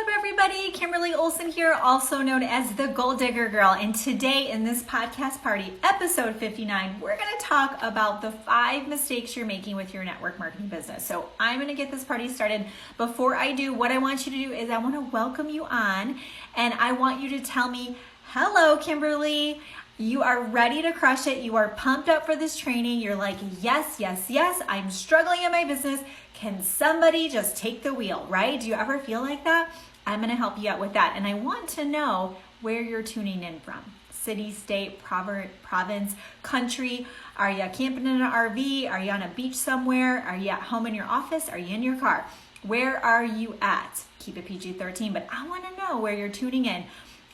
up, everybody? Kimberly Olson here, also known as the Goal Digger Girl. And today in this podcast party, episode 59, we're going to talk about the 5 mistakes you're making with your network marketing business. So I'm going to get this party started. Before I do, what I want you to do is I want to welcome you on, and I want you to tell me, hello, Kimberly. You are ready to crush it. You are pumped up for this training. You're like, yes, yes, yes, I'm struggling in my business. Can somebody just take the wheel, right? Do you ever feel like that? I'm going to help you out with that. And I want to know where you're tuning in from. City, state, province, country. Are you camping in an RV? Are you on a beach somewhere? Are you at home in your office? Are you in your car? Where are you at? Keep it PG-13, but I want to know where you're tuning in.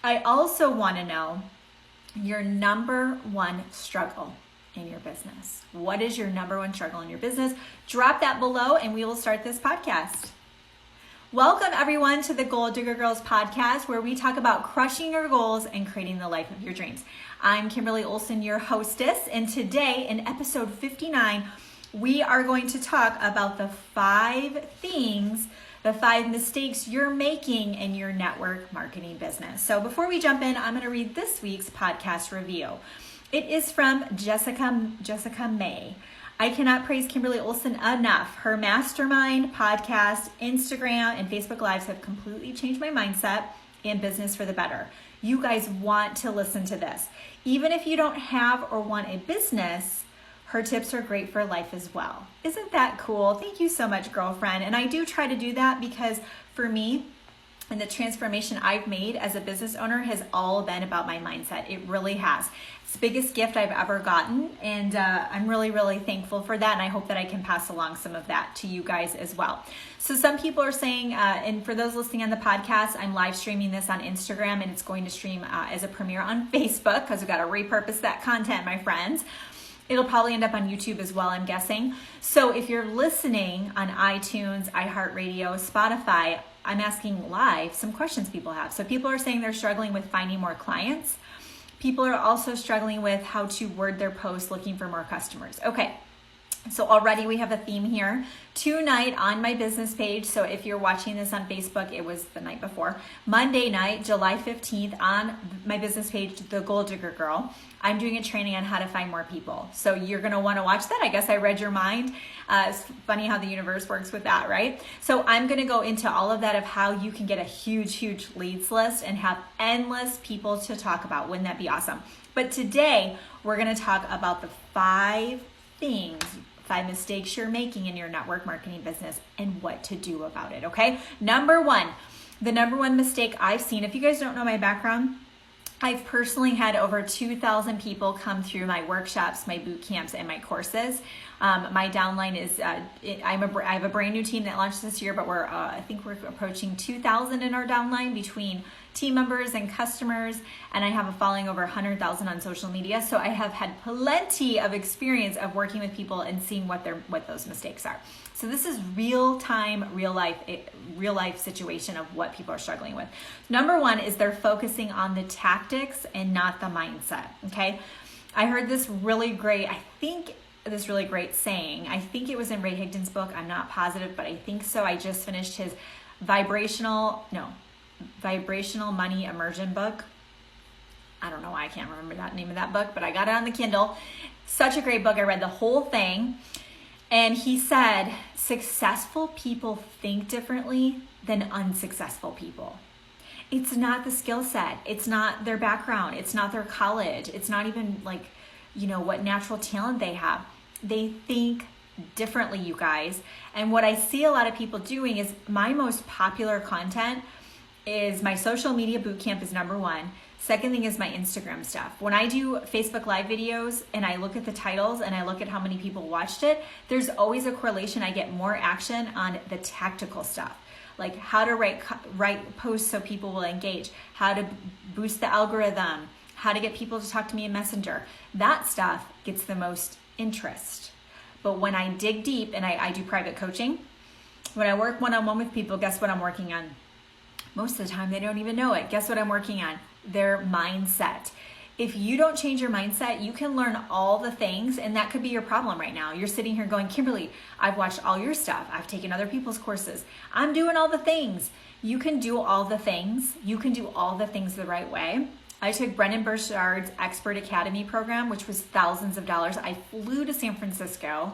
I also want to know your number one struggle in your business. What is your number one struggle in your business? Drop that below and we will start this podcast. Welcome everyone to the Goal Digger Girls podcast, where we talk about crushing your goals and creating the life of your dreams. I'm Kimberly Olson, your hostess, and today in episode 59, we are going to talk about the 5 mistakes you're making in your network marketing business. So before we jump in, I'm going to read this week's podcast review. It is from Jessica May. I cannot praise Kimberly Olson enough. Her mastermind, podcast, Instagram, and Facebook Lives have completely changed my mindset and business for the better. You guys want to listen to this. Even if you don't have or want a business, her tips are great for life as well. Isn't that cool? Thank you so much, girlfriend. And I do try to do that because for me, and the transformation I've made as a business owner has all been about my mindset. It really has. It's the biggest gift I've ever gotten, and I'm really, really thankful for that, and I hope that I can pass along some of that to you guys as well. So some people are saying, and for those listening on the podcast, I'm live streaming this on Instagram, and it's going to stream as a premiere on Facebook, because we've got to repurpose that content, my friends. It'll probably end up on YouTube as well, I'm guessing. So if you're listening on iTunes, iHeartRadio, Spotify, I'm asking live some questions people have. So people are saying they're struggling with finding more clients. People are also struggling with how to word their posts, looking for more customers. Okay, so already we have a theme here. Tonight on my business page, so if you're watching this on Facebook, it was the night before, Monday night, July 15th, on my business page, The Goal Digger Girl, I'm doing a training on how to find more people. So you're going to want to watch that. I guess I read your mind. It's funny how the universe works with that, right? So I'm going to go into all of that of how you can get a huge, huge leads list and have endless people to talk about. Wouldn't that be awesome? But today we're going to talk about the 5 mistakes you're making in your network marketing business and what to do about it, okay? The number one mistake I've seen, if you guys don't know my background, I've personally had over 2,000 people come through my workshops, my boot camps, and my courses. My downline is, I have a brand new team that launched this year, but I think we're approaching 2,000 in our downline between team members and customers, and I have a following over 100,000 on social media. So I have had plenty of experience of working with people and seeing what those mistakes are. So this is real life situation of what people are struggling with. Number 1 is they're focusing on the tactics and not the mindset. Okay, I heard this really great saying. I think it was in Ray Higdon's book. I'm not positive, but I think so. I just finished his vibrational money immersion book. I don't know why I can't remember that name of that book, but I got it on the Kindle. Such a great book. I read the whole thing. And he said, successful people think differently than unsuccessful people. It's not the skill set. It's not their background. It's not their college. It's not even what natural talent they have. They think differently, you guys. And what I see a lot of people doing is my most popular content is my social media bootcamp is number 1. Second thing is my Instagram stuff. When I do Facebook Live videos and I look at the titles and I look at how many people watched it, there's always a correlation. I get more action on the tactical stuff, like how to write posts so people will engage, how to boost the algorithm, how to get people to talk to me in Messenger. That stuff gets the most interest. But when I dig deep and I do private coaching, when I work one-on-one with people, guess what I'm working on? Most of the time, they don't even know it. Guess what I'm working on? Their mindset. If you don't change your mindset, you can learn all the things, and that could be your problem right now. You're sitting here going, Kimberly, I've watched all your stuff. I've taken other people's courses. I'm doing all the things. You can do all the things. You can do all the things the right way. I took Brendon Burchard's Expert Academy program, which was thousands of dollars. I flew to San Francisco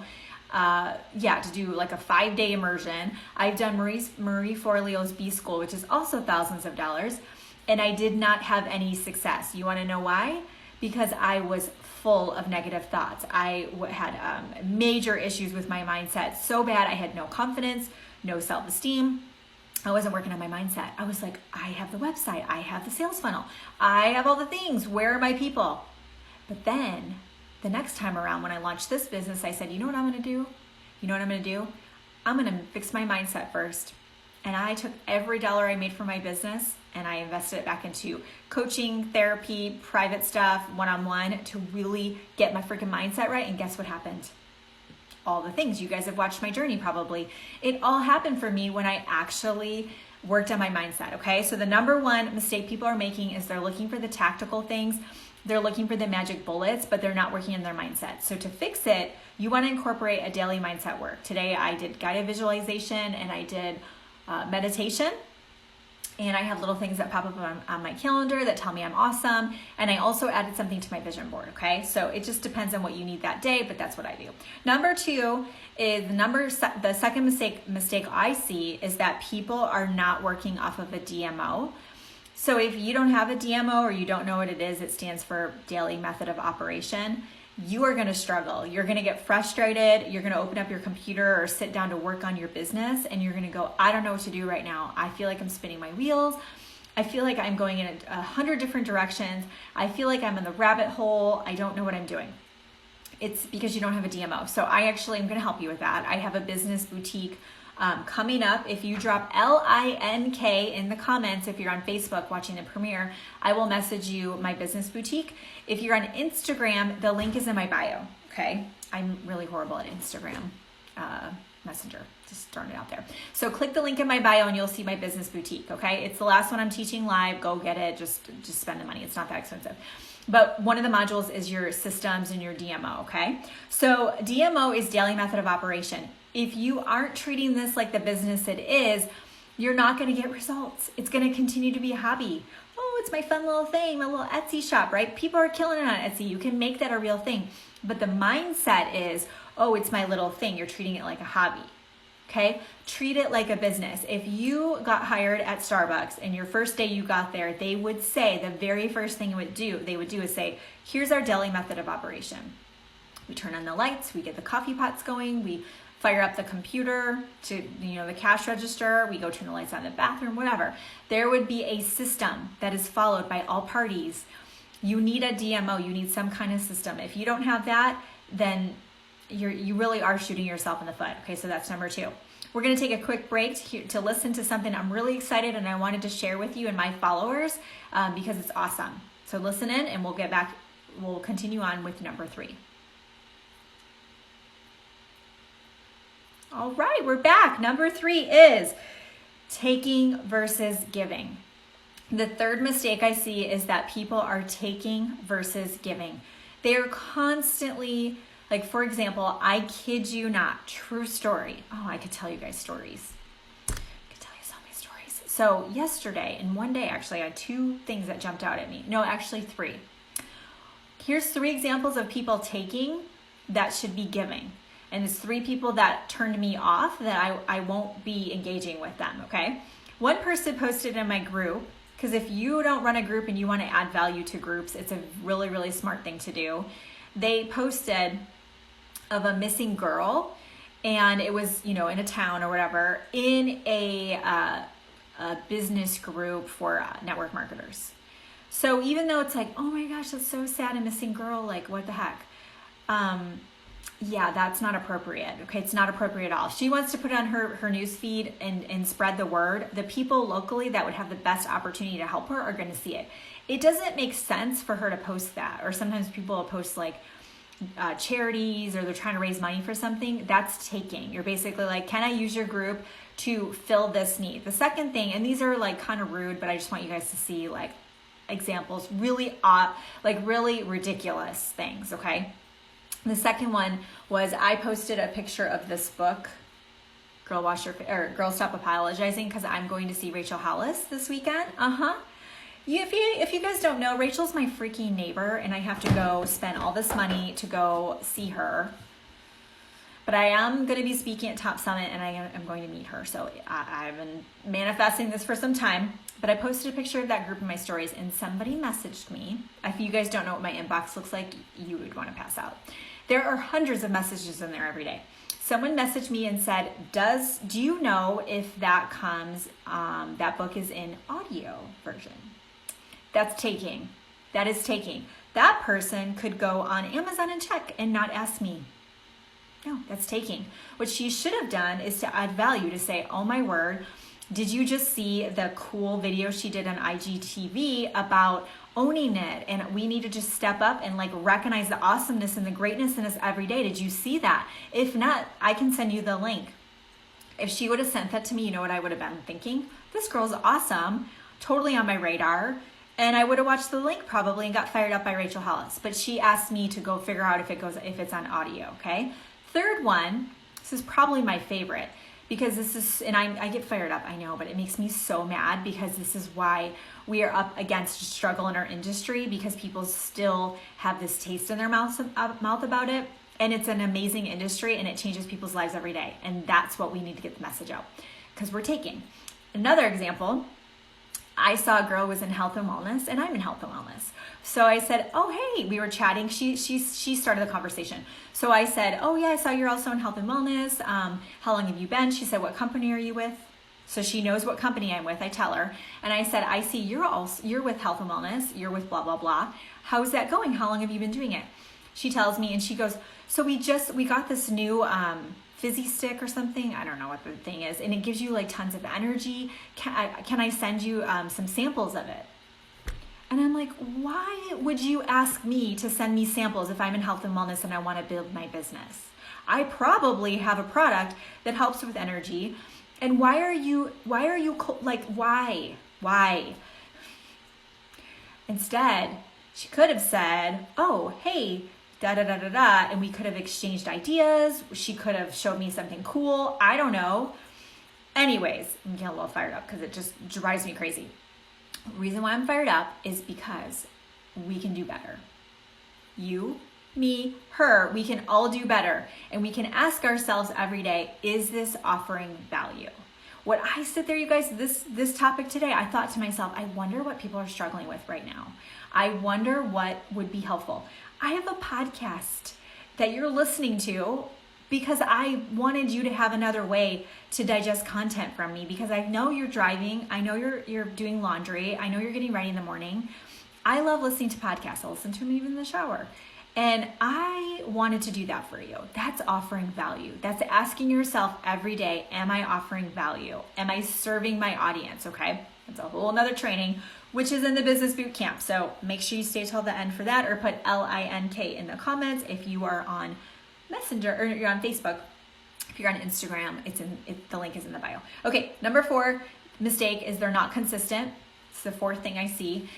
to do like a 5-day immersion. I've done Marie Forleo's B School, which is also thousands of dollars. And I did not have any success. You want to know why? Because I was full of negative thoughts. I had major issues with my mindset, so bad I had no confidence, no self-esteem. I wasn't working on my mindset. I was like, I have the website, I have the sales funnel, I have all the things. Where are my people? But then the next time around when I launched this business, I said, you know what I'm going to do? You know what I'm going to do? I'm going to fix my mindset first. And I took every dollar I made from my business and I invested it back into coaching, therapy, private stuff, one-on-one to really get my freaking mindset right. And guess what happened? All the things. You guys have watched my journey probably. It all happened for me when I actually worked on my mindset, okay? So the number one mistake people are making is they're looking for the tactical things. They're looking for the magic bullets, but they're not working on their mindset. So to fix it, you want to incorporate a daily mindset work. Today I did guided visualization and I did meditation, and I have little things that pop up on my calendar that tell me I'm awesome, and I also added something to my vision board, okay? So it just depends on what you need that day, but that's what I do. Number two is the second mistake I see is that people are not working off of a DMO. So if you don't have a DMO or you don't know what it is, it stands for Daily Method of Operation. You are going to struggle. You're going to get frustrated. You're going to open up your computer or sit down to work on your business and you're going to go, I don't know what to do right now. I feel like I'm spinning my wheels. I feel like I'm going in 100 different directions. I feel like I'm in the rabbit hole. I don't know what I'm doing. It's because you don't have a DMO. So I actually am going to help you with that. I have a business boutique coming up. If you drop LINK in the comments, if you're on Facebook watching the premiere, I will message you my business boutique. If you're on Instagram, the link is in my bio, okay? I'm really horrible at Instagram Messenger, just throwing it out there. So click the link in my bio and you'll see my business boutique, okay? It's the last one I'm teaching live. Go get it. Just spend the money. It's not that expensive. But one of the modules is your systems and your DMO, okay? So DMO is Daily Method of Operation. If you aren't treating this like the business it is, you're not going to get results. It's going to continue to be a hobby. Oh, it's my fun little thing, my little Etsy shop, right? People are killing it on Etsy. You can make that a real thing. But the mindset is, oh, it's my little thing. You're treating it like a hobby, okay? Treat it like a business. If you got hired at Starbucks and your first day you got there, they would say, the very first thing they would do is say, here's our daily method of operation. We turn on the lights, we get the coffee pots going, we fire up the computer to, the cash register, we go turn the lights on in the bathroom, whatever. There would be a system that is followed by all parties. You need a DMO, you need some kind of system. If you don't have that, then you really are shooting yourself in the foot. Okay, so that's number two. We're gonna take a quick break to listen to something I'm really excited and I wanted to share with you and my followers because it's awesome. So listen in and we'll continue on with number three. All right, we're back. Number three is taking versus giving. The third mistake I see is that people are taking versus giving. They are constantly, like for example, I kid you not, true story. Oh, I could tell you guys stories. I could tell you so many stories. So yesterday, in one day actually, I had two things that jumped out at me. No, actually three. Here's three examples of people taking that should be giving. And it's three people that turned me off that I won't be engaging with them, okay? One person posted in my group, because if you don't run a group and you want to add value to groups, it's a really, really smart thing to do. They posted of a missing girl, and it was, in a town or whatever, in a business group for network marketers. So even though it's like, oh my gosh, that's so sad, a missing girl, like what the heck? Yeah, that's not appropriate. Okay, it's not appropriate at all. If she wants to put it on her news feed and spread the word, the people locally that would have the best opportunity to help her are going to see it. It doesn't make sense for her to post that. Or sometimes people will post like charities or they're trying to raise money for something. That's taking. You're basically like, can I use your group to fill this need? The second thing, and these are like kind of rude, but I just want you guys to see like, examples, really really ridiculous things, okay? The second one was I posted a picture of this book, Girl Stop Apologizing, because I'm going to see Rachel Hollis this weekend. If you guys don't know, Rachel's my freaking neighbor, and I have to go spend all this money to go see her. But I am going to be speaking at Top Summit, and I am going to meet her. So I've been manifesting this for some time. But I posted a picture of that group in my stories, and somebody messaged me. If you guys don't know what my inbox looks like, you would want to pass out. There are hundreds of messages in there every day. Someone messaged me and said, do you know if that book is in audio version? That is taking. That person could go on Amazon and check and not ask me. No, that's taking. What she should have done is to add value, to say, oh my word, did you just see the cool video she did on IGTV about owning it? And we need to just step up and recognize the awesomeness and the greatness in us every day. Did you see that? If not, I can send you the link. If she would have sent that to me, you know what I would have been thinking? This girl's awesome, totally on my radar. And I would have watched the link probably and got fired up by Rachel Hollis. But she asked me to go figure out if it's on audio, okay? Third one, this is probably my favorite, because this is, and I get fired up, I know, but it makes me so mad, because this is why we are up against struggle in our industry, because people still have this taste in their mouth about it. And it's an amazing industry, and it changes people's lives every day. And that's what we need to get the message out, because we're taking. Another example, I saw a girl who was in health and wellness, and I'm in health and wellness. So I said, oh, hey, we were chatting. She started the conversation. So I said, oh yeah, I saw you're also in health and wellness. How long have you been? She said, what company are you with? So she knows what company I'm with. I tell her. And I said, I see you're with health and wellness. You're with blah, blah, blah. How's that going? How long have you been doing it? She tells me, and she goes, so we got this new, fizzy stick or something. I don't know what the thing is. And it gives you tons of energy. Can I send you some samples of it? And I'm like, why would you ask me to send me samples if I'm in health and wellness and I want to build my business? I probably have a product that helps with energy. And why? Instead, she could have said, oh, hey, da da da da da, and we could have exchanged ideas. She could have showed me something cool. I don't know. Anyways, I'm getting a little fired up because it just drives me crazy. The reason why I'm fired up is because we can do better. You, me, her, we can all do better. And we can ask ourselves every day, is this offering value? What I sit there, you guys, this topic today, I thought to myself, I wonder what people are struggling with right now. I wonder what would be helpful. I have a podcast that you're listening to because I wanted you to have another way to digest content from me, because I know you're driving. I know you're doing laundry. I know you're getting ready in the morning. I love listening to podcasts. I'll listen to them even in the shower. And I wanted to do that for you. That's offering value. That's asking yourself every day, am I offering value? Am I serving my audience? Okay. That's a whole nother training, which is in the Business Boot Camp. So make sure you stay till the end for that, or put LINK in the comments if you are on Messenger or you're on Facebook. If you're on Instagram, the link is in the bio. Okay, number 4 mistake is they're not consistent. It's the fourth thing I see.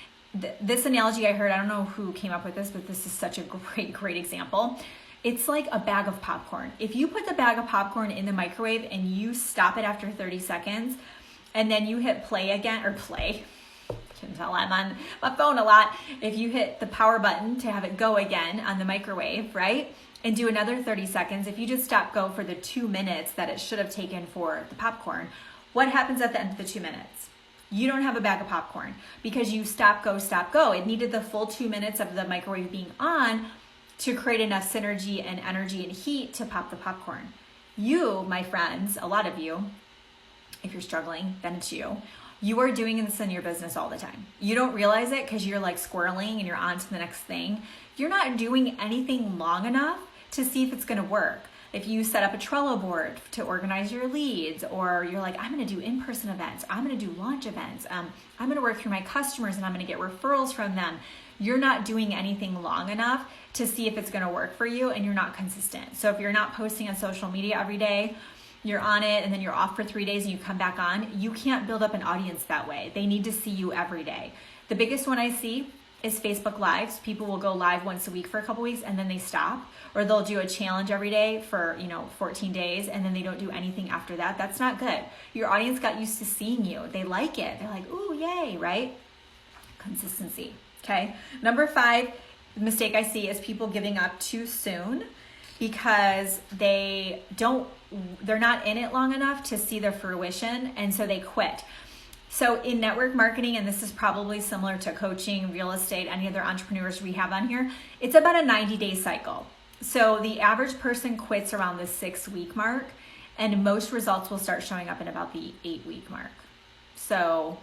This analogy I heard, I don't know who came up with this, but this is such a great example. It's like a bag of popcorn. If you put the bag of popcorn in the microwave and you stop it after 30 seconds, and then you hit play again, or play, you can tell I'm on my phone a lot. If you hit the power button to have it go again on the microwave, right? And do another 30 seconds, if you just stop go for the 2 minutes that it should have taken for the popcorn, what happens at the end of the 2 minutes? You don't have a bag of popcorn because you stop, go. It needed the full 2 minutes of the microwave being on to create enough synergy and energy and heat to pop the popcorn. You, my friends, a lot of you, if you're struggling, then it's you. You are doing this in your business all the time. You don't realize it because you're like squirreling and you're on to the next thing. You're not doing anything long enough to see if it's going to work. If you set up a Trello board to organize your leads, or you're like, I'm going to do in-person events, I'm going to do launch events, I'm going to work through my customers and I'm going to get referrals from them. You're not doing anything long enough to see if it's going to work for you, and you're not consistent. So if you're not posting on social media every day, you're on it and then you're off for 3 days and you come back on, you can't build up an audience that way. They need to see you every day. The biggest one I see is Facebook Lives. People will go live once a week for a couple weeks and then they stop, or they'll do a challenge every day for 14 days and then they don't do anything after that. That's not good. Your audience got used to seeing you. They like it. They're like, ooh, yay, right? Consistency. Okay. Number 5 mistake I see is people giving up too soon because they're not in it long enough to see the fruition, and so they quit. So in network marketing, and this is probably similar to coaching, real estate, any other entrepreneurs we have on here, it's about a 90-day cycle. So the average person quits around the 6-week mark, and most results will start showing up in about the 8-week mark. So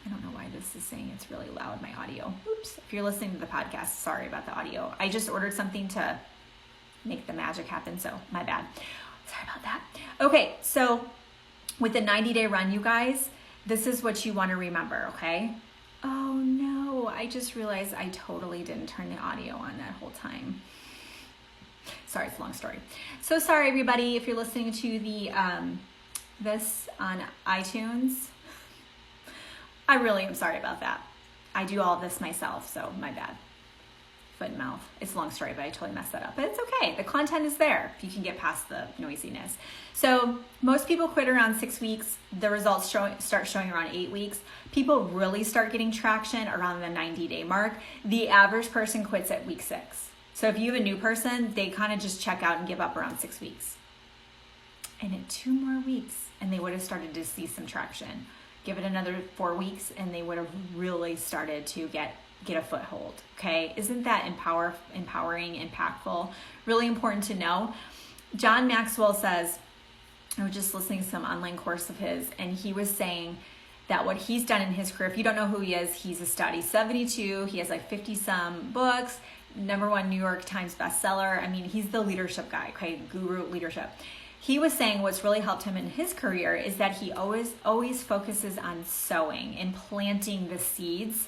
I don't know why this is saying it's really loud, my audio. Oops. If you're listening to the podcast, sorry about the audio. I just ordered something to make the magic happen, so my bad. Sorry about that. Okay, so with the 90-day run, you guys, this is what you want to remember, okay? Oh no, I just realized I totally didn't turn the audio on that whole time. Sorry, it's a long story. So sorry, everybody, if you're listening to the this on iTunes. I really am sorry about that. I do all of this myself, so my bad. Foot and mouth. It's a long story, but I totally messed that up. But it's okay. The content is there if you can get past the noisiness. So most people quit around 6 weeks. The results start showing around 8 weeks. People really start getting traction around the 90-day mark. The average person quits at week 6. So if you have a new person, they kind of just check out and give up around 6 weeks. And in 2 more weeks, and they would have started to see some traction. Give it another 4 weeks, and they would have really started to get a foothold. Okay, isn't that empowering, impactful? Really important to know. John Maxwell says, I was just listening to some online course of his, and he was saying that what he's done in his career, if you don't know who he is, he's a stud. He's 72. He has like 50 some books, #1 New York Times bestseller. I mean, he's the leadership guy, okay, guru leadership. He was saying what's really helped him in his career is that he always focuses on sowing and planting the seeds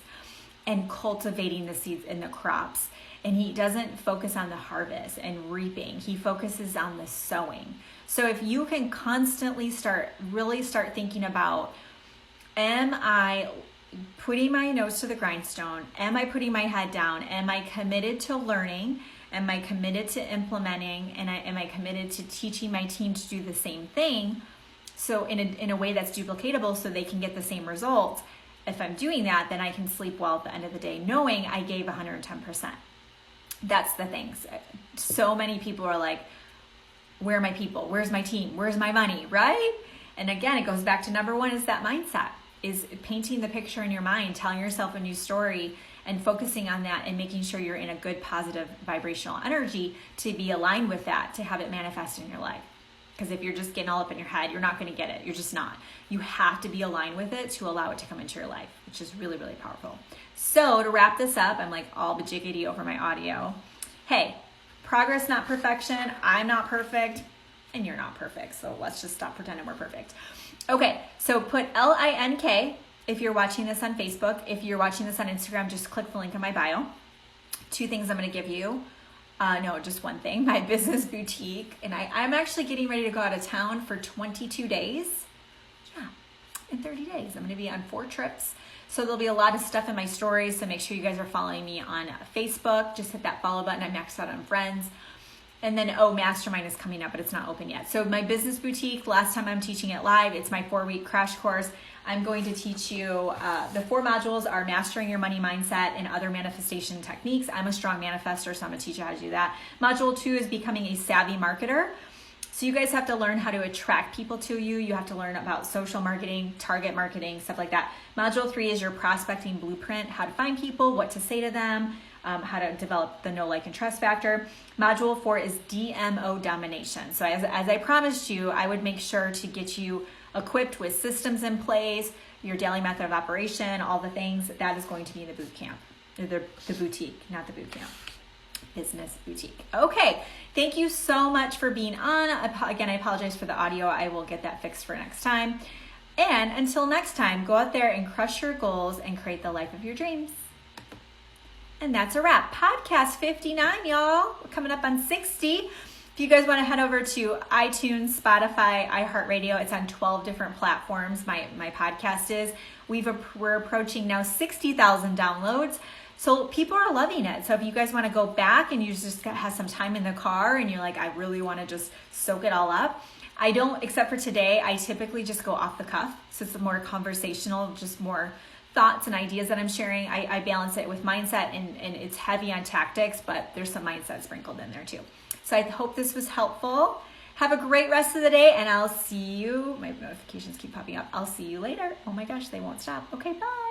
and cultivating the seeds in the crops. And he doesn't focus on the harvest and reaping. He focuses on the sowing. So if you can constantly really start thinking about, am I putting my nose to the grindstone? Am I putting my head down? Am I committed to learning? Am I committed to implementing? And am I committed to teaching my team to do the same thing? So in a way that's duplicatable so they can get the same results. If I'm doing that, then I can sleep well at the end of the day, knowing I gave 110%. That's the thing. So many people are like, where are my people? Where's my team? Where's my money, right? And again, it goes back to #1 is that mindset, is painting the picture in your mind, telling yourself a new story, and focusing on that and making sure you're in a good, positive, vibrational energy to be aligned with that, to have it manifest in your life. Because if you're just getting all up in your head, you're not going to get it. You're just not. You have to be aligned with it to allow it to come into your life, which is really, really powerful. So to wrap this up, I'm like all bajiggity over my audio. Hey, progress, not perfection. I'm not perfect, and you're not perfect. So let's just stop pretending we're perfect. Okay, so put LINK if you're watching this on Facebook. If you're watching this on Instagram, just click the link in my bio. 2 things I'm going to give you. No, just one thing, my business boutique. And I'm actually getting ready to go out of town for 22 days. Yeah, in 30 days. I'm going to be on 4 trips. So there'll be a lot of stuff in my stories. So make sure you guys are following me on Facebook. Just hit that follow button. I'm maxed out on friends. And then, Mastermind is coming up, but it's not open yet. So my business boutique, last time I'm teaching it live, it's my 4-week crash course. I'm going to teach you, the 4 modules are mastering your money mindset and other manifestation techniques. I'm a strong manifester, so I'm gonna teach you how to do that. Module 2 is becoming a savvy marketer. So you guys have to learn how to attract people to you. You have to learn about social marketing, target marketing, stuff like that. Module 3 is your prospecting blueprint, how to find people, what to say to them, how to develop the know, like, and trust factor. Module 4 is DMO domination. So as I promised you, I would make sure to get you equipped with systems in place, your daily method of operation, all the things. That is going to be in the boot camp, the boutique, not the boot camp. Business boutique. Okay, thank you so much for being on. Again, I apologize for the audio. I will get that fixed for next time. And until next time, go out there and crush your goals and create the life of your dreams. And that's a wrap. Podcast 59, y'all. We're coming up on 60. If you guys want to head over to iTunes, Spotify, iHeartRadio, it's on 12 different platforms. My podcast is. We're approaching now 60,000 downloads. So people are loving it. So if you guys want to go back and you just have some time in the car and you're like, I really want to just soak it all up. I don't, except for today, I typically just go off the cuff. So it's more conversational, just more thoughts and ideas that I'm sharing. I balance it with mindset and it's heavy on tactics, but there's some mindset sprinkled in there too. So I hope this was helpful. Have a great rest of the day and I'll see you. My notifications keep popping up. I'll see you later. Oh my gosh, they won't stop. Okay, bye.